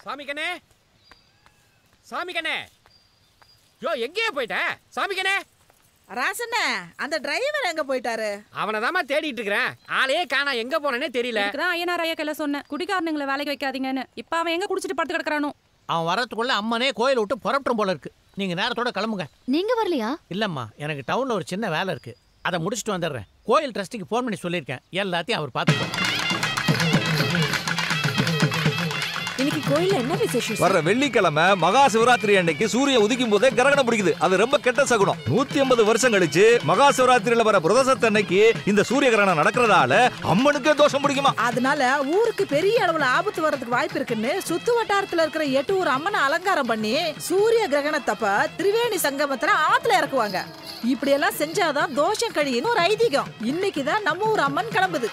சாமி கண்ணே, சாமி கண்ணே, யோ எங்கேயே போயிட்ட? சாமி கண்ணே. ராசண்ணே, அந்த டிரைவர் எங்க போயிட்டாரு? அவனை தாமா தேடிட்டு இருக்கிறேன். ஆளையே காணா, எங்க போனேனே தெரியல. ஐயனார் ஐயா கையில சொன்னேன் குடிகாரனுங்களை வேலைக்கு வைக்காதீங்கன்னு. இப்ப அவன் எங்க குடிச்சிட்டு படுத்து கிடக்குறானோ. அவன் வரத்துக்குள்ள அம்மனே கோயில் விட்டு புறப்பட்டும் போல இருக்கு. நீங்க நேரத்தோட கிளம்புங்க. நீங்க வரலையா? இல்லம்மா, எனக்கு டவுன்ல ஒரு சின்ன வேலை இருக்கு, அதை முடிச்சுட்டு வந்துடுறேன். கோயில் ட்ரஸ்டிக்கு ஃபோன் பண்ணி சொல்லியிருக்கேன், எல்லாத்தையும் அவர் பார்த்துப்பார். இன்னைக்கு கோயில்ல என்ன விசேஷம்? வர்ற வெள்ளிக்கிழமை மகா சிவராத்திரி அன்னைக்கு சூரியன் உதிக்கும் போதே கிரகணம் பிடிக்குது. அது ரொம்ப கெட்ட சகுனம். 150 வருஷம் கழிச்சு மகா சிவராத்திரியில வர பிரதோஷத்து அன்னைக்கு இந்த சூரிய கிரகணம் நடக்கிறதால அம்மனுக்கே தோஷம் பிடிக்குமா. அதனால ஊருக்கு பெரிய அளவுல ஆபத்து வர்றதுக்கு வாய்ப்பு இருக்குன்னு சுத்து வட்டாரத்துல இருக்கிற 8 ஊர் அம்மனை அலங்காரம் பண்ணி சூரிய கிரகணத்தப்ப திரிவேணி சங்கமத்துல ஆத்துல இறக்குவாங்க. இப்படி எல்லாம் செஞ்சாதான் தோஷம் கழியுன்னு ஒரு ஐதீகம். இன்னைக்குதான் நம்ம ஊர் அம்மன் கிளம்புது.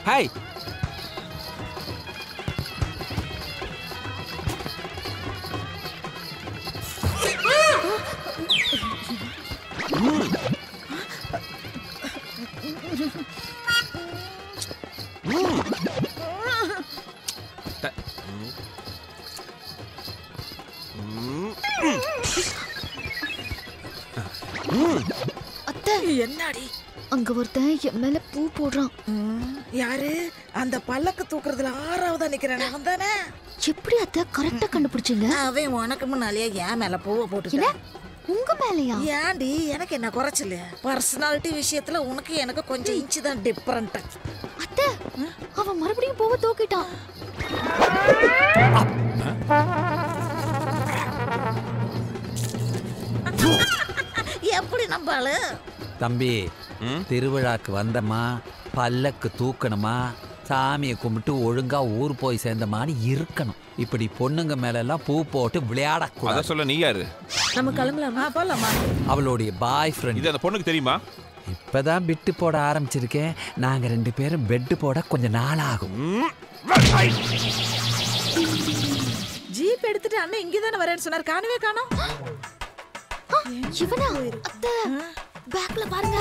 ஹாய். என்னடி அங்க ஒருத்தன் என் மேல பூ போடுறான். யாரு? அந்த பல்லக்கு தூக்குறதுல 6ஆவதா நிக்கிறேன் நான் தானே. எப்படி அத்தை கரெக்டா கண்டுபிடிச்சீங்க? அவன் உனக்கு முன்னாலேயே என் மேல பூவை போட்டு. உங்க மேலையா? ஏன்டி, எனக்கு என்ன குறைச்சல? பர்சனாலிட்டி விஷயத்துல உனக்கு எனக்கு கொஞ்சம் இன்ச்சு தான் டிஃபரண்ட். அத்தை, அவன் மறுபடியும் பூவை தூக்கிட்டான். எப்படி நம்பாளு? தம்பி, திருவிழாக்கு வந்தமா, பல்லக்கு தூக்கணுமா, சாமியை கும்பிட்டு ஒழுங்கா ஊர் போய் சேர்ந்தமான்னு இருக்கணும். இப்படி பொண்ணுங்க மேல எல்லாம் பூ போட்டு விளையாடக்கூடாது. சொல்ல நீ யாரு? நம்ம கிளம்பலாமா? போலாமா? அவளுடைய பாய் ஃப்ரெண்ட். இது அந்த பொண்ணுக்கு தெரியுமா? இப்பதான் பிட்டு போட ஆரம்பிச்சிருக்கேன். நாங்க 2 பேரும் பெட்டு போட கொஞ்சம் நாள் ஆகும். ஜீப் எடுத்துட்டு அண்ணன் இங்கதானே வரேன்னு சொன்னார், காணவே காணோம். இவனா? அத்தை, பேக்ல பாருங்க.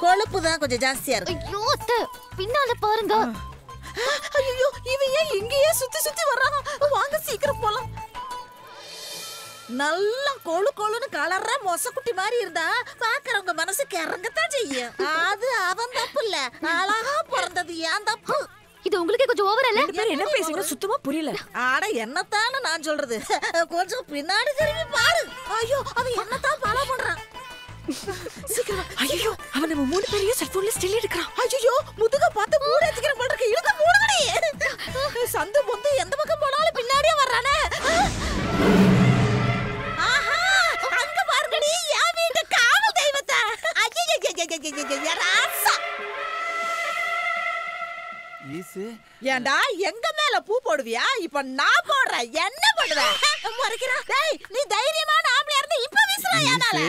கொழுப்பு தான் கொஞ்சம் ஜாஸ்தியா இருக்கு. ஐயோ அத்தை, பின்னால பாருங்க. ஐயோ, இவன் ஏன் இங்கேயே சுத்தி சுத்தி வர்றான்? வாங்க சீக்கிரம் போலாம். நல்லா கொழு கொழுன்னு கலர்ற மொசக்குட்டி மாதிரி இருந்தா பாக்குறவங்க மனசுக்கு இறங்கத்தான் செய்யும். அது அவன் தப்பு இல்ல, அழகா பிறந்தது ஏன் தப்பு. இது உங்களுக்கு கொஞ்சம் ஓவர் இல்ல? என்ன பேசுங்க, சுத்தமா புரியல. ஆட என்னத்தானே நான் சொல்றது, கொஞ்சம் பின்னாடி திரும்பி பாரு. ஐயோ, அவன் என்னத்தான் ஃபாலோ பண்றான். சீக்கிரம். ஐயோ, அவன் நம்ம 3 பேரையும் செல்போன்ல ஸ்டில் எடுக்கறான். ஐயோ, முதுக பார்த்து மூட ஏத்திக்கிற போல இருக்கு. இழுத்து மூடுங்கடி. சந்து பொந்து எந்த பக்கம் போனாலும் பின்னாடியே வர்றானே. ஆஹா, அங்க பாருங்கடி, என் வீட்டு காவல் தெய்வத்தை. ஐயோ, ராசா. ஏண்டா எங்க மேல பூ போடுவியா? இப்ப நான் போடுறேன், என்ன பண்ணுவேன்? முறைக்கிறா. டேய், நீ தைரியமான ஆம்பளையா இருந்து இப்ப வீசுறாயானால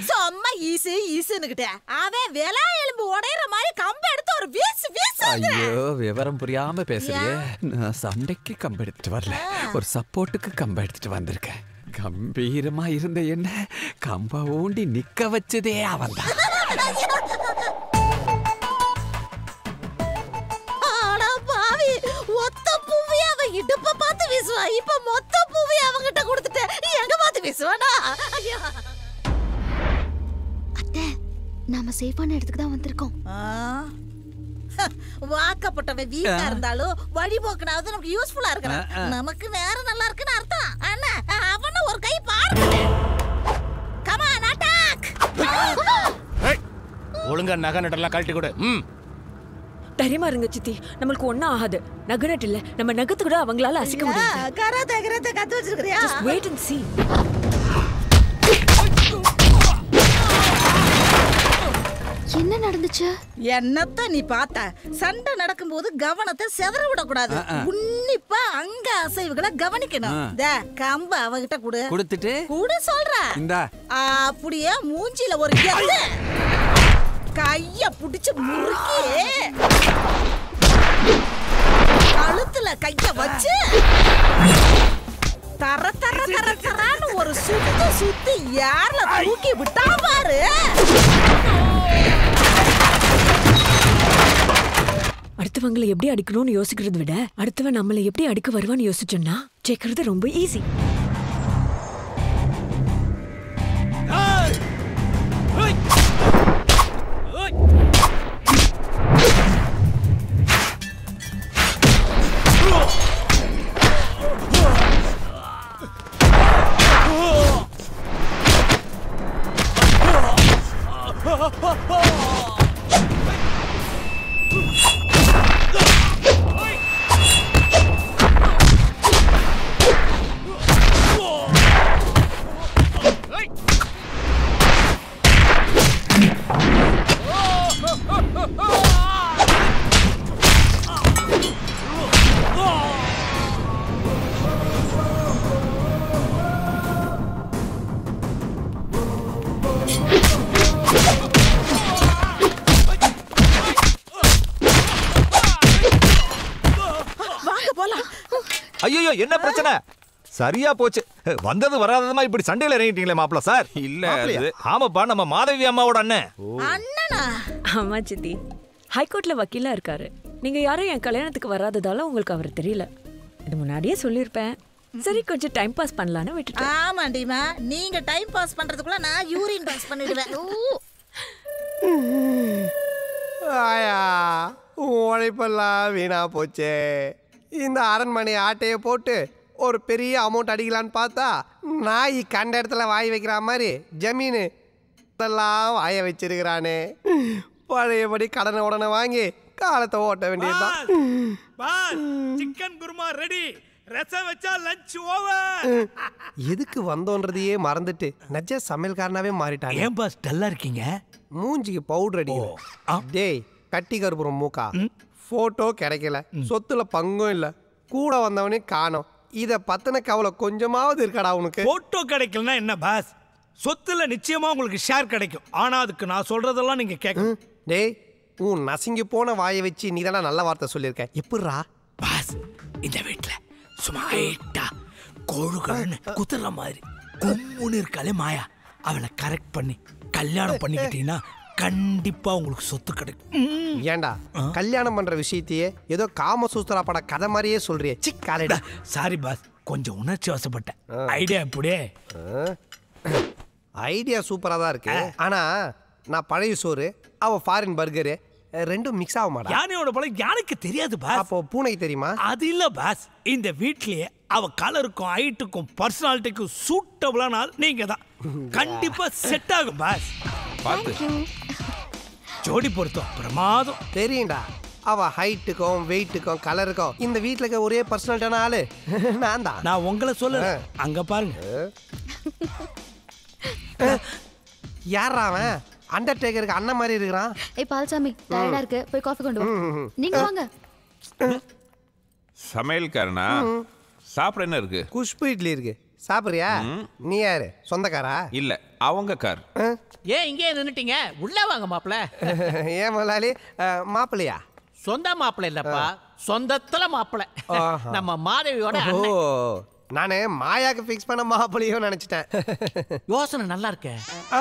சும்மா ஈசு ஈசுன்னுகிட்ட அவன் விலா எலும்பு உடையற மாதிரி கம்ப எடுத்து ஒரு வீசு வீசு. ஐயோ, விவரம் புரியாம பேசுறியே. நான் சண்டைக்கு கம்பு எடுத்துட்டு வரல, ஒரு சப்போர்ட்டுக்கு கம்பு எடுத்துட்டு வந்திருக்கேன். கம்பீரமா இருந்த என்ன கம்ப ஊண்டி நிக்க வச்சதே அவன்தான். இடுப்ப பார்த்து வீசுவா, இப்ப மொத்த பூவை அவங்கிட்ட கொடுத்துட்ட. எங்க பார்த்து வீசுவானா? அத்தை, நாம சேஃபான இடத்துக்கு தான் வந்திருக்கோம். வாக்கப்பட்டவன் வீட்டா இருந்தாலும் வழிபோக்கனாவது நமக்கு யூஸ்ஃபுல்லா இருக்கணும். நமக்கு நேரம் நல்லா இருக்குன்னு அர்த்தம். அண்ணா, அவன ஒரு கை பாருங்க. Come on, attack. ஒழுங்கா நகை நட்டெல்லாம் கழட்டி கொடு. தைரியமா இருங்க சித்தி, நம்மளுக்கு ஒண்ணும் ஆகாது. நகனட் இல்ல, நம்ம நகத்து கூட அவங்களால அசிக்க முடியாது. கராத்தே கத்து வச்சிருக்கிறியா? Just wait and see. என்ன நடந்துச்சு? என்னத்த நீ பார்த்த? சண்டை நடக்கும்போது கவனத்தை செதற விடக்கூடாது. உன்னிப்பா அங்க அசைவுகளை கவனிக்கணும். கம்ப அவகிட்ட கொடு. கொடுத்துட்டு கூட சொல்ற. இந்தா. அப்படியே மூஞ்சில ஒரு கெத்து. கைய புடிச்சு முறுக்கி கழுத்துல கைய வச்சு தர தர தர தரான்னு ஒரு சுத்தி யார்ல தூக்கி விட்டா பாரு. அடுத்தவங்களை எப்படி அடிக்கணும்னு யோசிக்கிறத விட அடுத்தவன் நம்மளை எப்படி அடிக்க வருவான்னு யோசிச்சோம்னா ஜெயிக்கிறது ரொம்ப ஈஸி. ஐயோ என்ன பிரச்சனை? சரியா போச்சு. வந்தது வராததுமா இப்படி சண்டையில இறங்கிட்டீங்களே மாப்பிள்ள சார். இல்ல ஆமாப்பா, நம்ம மாதவி அம்மாவோட அண்ணன். அண்ணனா? ஆமா சித்தி, ஹைகோர்ட்ல வக்கீலா இருக்காரு. நீங்க யாரும் என் கல்யாணத்துக்கு வராததால உங்களுக்கு அவர் தெரியல. இது முன்னாடியே சொல்லியிருப்பேன். சரி கொஞ்சம் டைம் பாஸ் பண்ணலான்னு விட்டுட்டேன். ஆமாண்டிமா, நீங்க டைம் பாஸ் பண்றதுக்குள்ள நான் யூரின் பாஸ் பண்ணிடுவேன். ஆயா உழைப்பெல்லாம் வீணா போச்சே. இந்த அரண்மனை ஆட்டையை போட்டு ஒரு பெரிய அமௌண்ட் அடிக்கலான்னு பார்த்தா நாய் கண்ட இடத்துல வாய் வைக்கிற மாதிரி ஜமீனு இதெல்லாம் வாய வச்சிருக்கிறானே. பழையபடி கடனை உடனே வாங்கி காலத்தை ஓட்ட வேண்டியதுதான். சிக்கன் குருமா ரெடி, ரசம் வச்சா லஞ்ச் ஓவர். எதுக்கு வந்தோன்றதையே மறந்துட்டு நஜ சமையல்காரனாவே மாறிட்டாங்க. ஏன் பாஸ் டல்லா இருக்கீங்க? மூஞ்சிக்கு பவுடர் அடிக்கல. டேய் கட்டி கருப்புறம் மூக்கா, போட்டோ கிடைக்கல, சொத்துல பங்கும் இல்ல, கூட வந்தவனே காணோம். இத பத்தின கவலை கொஞ்சமாவது இருக்கடா உனக்கு? போட்டோ கிடைக்கலன்னா என்ன பாஸ், சொத்துல நிச்சயமா உங்களுக்கு ஷேர் கிடைக்கும். ஆனா அதுக்கு நான் சொல்றதெல்லாம் நீங்க கேட்கணும். டேய் உன் நசுங்கி போன வாயை வச்சு நீ தானே நல்ல வார்த்தை சொல்லியிருக்க. எப்படிரா பாஸ், இந்த வீட்டுல சும்மா ஹைட்டா கோழுகள்னு குத்துற மாதிரி கொம்முன்னு இருக்காளே மாயா, அவளை கரெக்ட் பண்ணி கல்யாணம் பண்ணிக்கிட்டீங்கன்னா கண்டிப்பா உங்களுக்கு சொத்து கிடைக்கும். ஏண்டா கல்யாணம் பண்ற விஷயத்தையே ஏதோ காமசூத்திரா பட கதை மாதிரியே சொல்றியே. சிக்காலேடா. சாரி பாஸ், கொஞ்சம் உணர்ச்சி வசப்பட்டேன். ஐடியா எப்படியே? ஐடியா சூப்பரா தான் இருக்கு. ஆனா நான் பழைய சோறு, அவ ஃபாரின் பர்கரு, ரெண்டும் மிக்ஸ் ஆக மாட்டா. யானையோட பழம் யானைக்கு தெரியாது பாஸ். அப்போ பூனைக்கு தெரியுமா? அது இல்ல பாஸ், இந்த வீட்லயே அவ கலருக்கும் ஹைட்டுக்கும் பர்சனாலிட்டிக்கும் சூட்டபிளான ஆள் நீங்க தான். கண்டிப்பா செட் ஆகும் பாஸ். பார்த்து ஜோடி பொருத்தம் பிரமாதம். தெரியும்டா, அவ ஹைட்டுக்கும் வெயிட்டுக்கும் கலருக்கும் இந்த வீட்டுல இருக்க ஒரே பர்சனாலிட்டியான ஆளு நான் தான். நான் உங்களை சொல்ல, அங்க பாருங்க. யாரா அவன்? அண்டர்டேக்கருக்கு அண்ணன் மாதிரி இருக்கிறான். ஏய் பால்சாமி, டயர்டா இருக்கு, போய் காஃபி கொண்டு வா. நீங்க வாங்க. சமையல்காரனா? சாப்பிட என்ன இருக்கு? குஷ்பு இட்லி இருக்கு, சாப்பிடுறியா? நீ யாரு, சொந்தக்காரா? இல்ல, அவங்க கார். ஏன் இங்கே நின்னுட்டீங்க? உள்ள வாங்க மாப்பிள்ள. ஏன் முதலாளி மாப்பிள்ளையா? சொந்த மாப்பிள்ள இல்லப்பா, சொந்தத்துல மாப்பிள்ள. நம்ம மாதவியோட ஓ, நானே மாயாக்கு ஃபிக்ஸ் பண்ண மாப்பிள்ளையோ நினைச்சிட்டேன். யோசனை நல்லா இருக்க.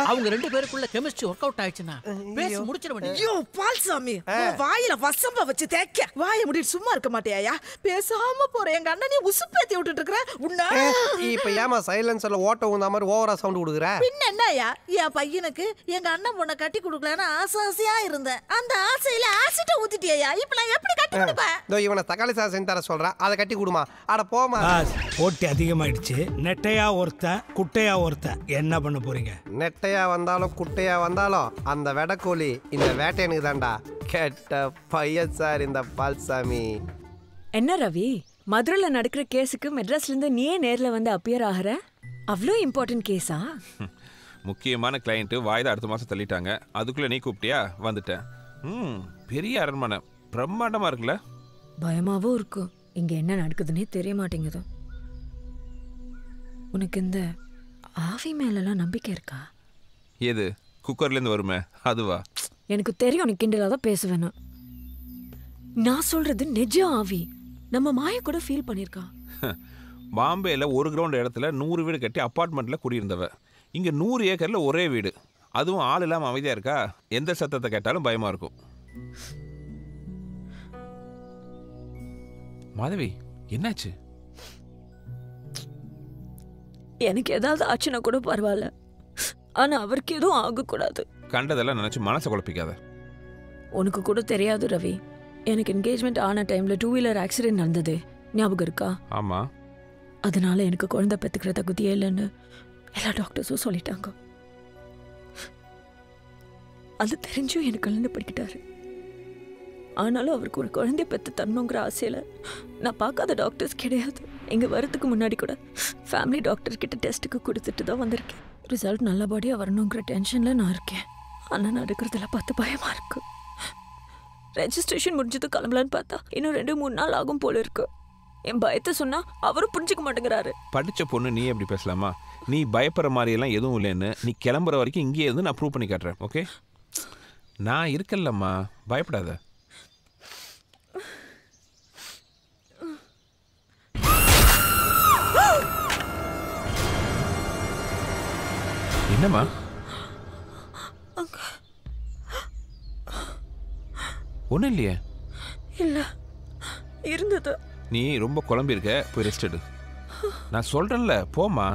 அவங்க ரெண்டு பேருக்குள்ள கெமிஸ்ட்ரி ஒர்க் அவுட் ஆயிடுச்சுன்னா பேசி முடிச்சிட வேண்டியது. ஐயோ பால்சாமி, வாயில வசம்ப வச்சு தேக்க வாயை முடிட்டு சும்மா இருக்க மாட்டியா? பேசாம போற எங்க அண்ணனே உசுப்பேத்தி விட்டுட்டு இருக்கற உன்ன. இப்ப ஏமா சைலன்சர்ல ஓட்ட உந்த மாதிரி ஓவரா சவுண்ட் கொடுக்குற? பின்ன என்னயா, என் பையனுக்கு எங்க அண்ணன் பொண்ணை கட்டி கொடுக்கலன்னு ஆசையா இருந்தேன். அந்த ஆசையில ஆசிட்ட ஊத்திட்டியா? இப்ப நான் எப்படி கட்டி கொடுப்பேன்? இதோ இவனை தக்காளி சாதம் செஞ்சு தர சொல்றேன், அதை கட்டி கொடுமா. அட போமா. போட்டி அதிகமாயிடுச்சு. நெட்டையா ஒருத்தன், குட்டையா ஒருத்தன், என்ன பண்ண போறீங்க? நெட்டையா வந்தாலும் குட்டையா வந்தாலும் அந்த வெடக்கோழி இந்த வேட்டையனுக்கு தான்டா. கெட்ட பையன் சார் இந்த பால்சாமி. என்ன ரவி, மதுரையில் நடக்கிற கேஸுக்கு மெட்ராஸ்ல இருந்து நீயே நேர்ல வந்து அப்பியர் ஆகிற? அவ்வளோ இம்பார்ட்டன்ட் கேஸா? முக்கியமான கிளையண்ட் வாய்தா அடுத்த மாசம் தள்ளிட்டாங்க. அதுக்குள்ள நீ கூப்பிட்டியா? வந்துட்டேன். பெரிய அரண்மனை பிரம்மாண்டமா இருக்குல்ல? பயமாவும் இருக்கும். இங்க என்ன நடக்குதுன்னே தெரிய மாட்டேங்குது. உனக்கு இந்த ஆவி மேலெல்லாம் நம்பிக்கை இருக்கா? எது குக்கர்லேருந்து வருமே அதுவா? எனக்கு தெரியும் நீ கிண்டலாக தான் பேசுவேன்னு. நான் சொல்றது நிஜ ஆவி. நம்ம மாயா கூட ஃபீல் பண்ணியிருக்கான். பாம்பேல 1 கிரவுண்ட் இடத்துல 100 வீடு கட்டி அப்பார்ட்மெண்ட்ல குடியிருந்தவ. இங்க 100 ஏக்கர்ல ஒரே வீடு, அதுவும் ஆள் இல்லாம அமைதியா இருக்கா. எந்த சத்தத்தை கேட்டாலும் பயமா இருக்கும். மாதவி, என்னாச்சு? எனக்கு ஏதாவது ஆச்சுன்னா கூட பரவாயில்ல, ஆனா அவருக்கு எதுவும் ஆகக்கூடாது. கண்டதெல்லாம் நினைச்சு மனசை குழப்பிக்காத. உனக்கு கூட தெரியாது ரவி, எனக்கு என்கேஜ்மெண்ட் ஆன டைம்ல 2 வீலர் ஆக்சிடென்ட் நடந்தது, ஞாபகம் இருக்கா? ஆமா. அதனால எனக்கு குழந்தை பெற்றுக்கிற தகுதியே இல்லைன்னு எல்லா டாக்டர்ஸும் சொல்லிட்டாங்க. அது தெரிஞ்சும் எனக்கு கல்யாணம் படிக்கிட்டாரு. ஆனாலும் அவருக்கு ஒரு குழந்தைய பெற்று தரணுங்கிற ஆசையில் நான் பார்க்காத டாக்டர்ஸ் கிடையாது. இங்கே வரதுக்கு முன்னாடி கூட ஃபேமிலி டாக்டர் கிட்ட டெஸ்ட்டுக்கு கொடுத்துட்டு தான் வந்திருக்கேன். ரிசல்ட் நல்லபடியாக வரணுங்கிற டென்ஷனில் நான் இருக்கேன். ஆனால் நடக்கிறதுல பார்த்து பயமாக இருக்கு. ரெஜிஸ்ட்ரேஷன் முடிஞ்சது கிளம்பலான்னு பார்த்தா இன்னும் 2-3 நாள் ஆகும் போல இருக்கு. என் பயத்தை சொன்னா அவரும் புரிஞ்சுக்க மாட்டேங்கிறாரு. படிச்ச பொண்ணு நீ எப்படி பேசலாமா? நீ பயப்படுற மாதிரி எல்லாம் எதுவும் இல்லைன்னு நீ கிளம்புற வரைக்கும் இங்கே இருந்து நான் ப்ரூவ் பண்ணி காட்டுறேன். ஓகே, நான் இருக்கல்லம்மா, பயப்படாத. என்னம்மா? ஒன்றும் இல்லையே. இல்லை, இருந்தது. நீ ரொம்ப குழம்பி இருக்க, போய் ரெஸ்ட் எடு. நான் சொல்றேன்ல, போமா.